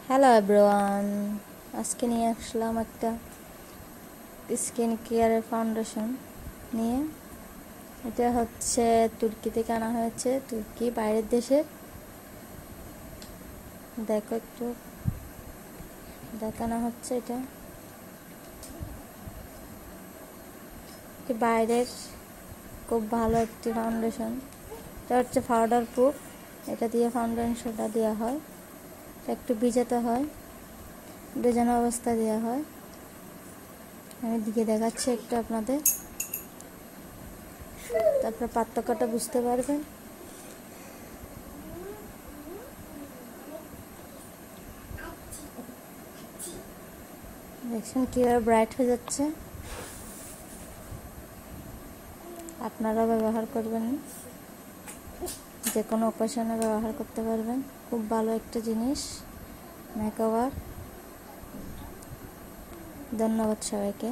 Hello everyone, আজকে নিয়ে আসলাম একটা স্কিন কেয়ারের ফাউন্ডেশন নিয়ে। এটা হচ্ছে তুর্কি থেকে আনা হয়েছে, তুর্কি বাইরের দেশের। দেখো একটু দেখানো হচ্ছে, এটা বাইরের খুব ভালো একটি ফাউন্ডেশন। এটা হচ্ছে পাউডার প্রুফ। এটা দিয়ে ফাউন্ডেশনটা দেওয়া হয়, একটু ভিজাতে হয়, ভিজানো অবস্থা দেওয়া হয়। আমি দিকে দেখাচ্ছি একটু আপনাদের, তারপর পার্থক্যটা বুঝতে পারবেন। দেখছেন কীভাবে ব্রাইট হয়ে যাচ্ছে। আপনারা ব্যবহার করবেন, যে কোনো অকেশনে ব্যবহার করতে পারবেন। খুব ভালো একটা জিনিস, মেকওভার। ধন্যবাদ সবাইকে।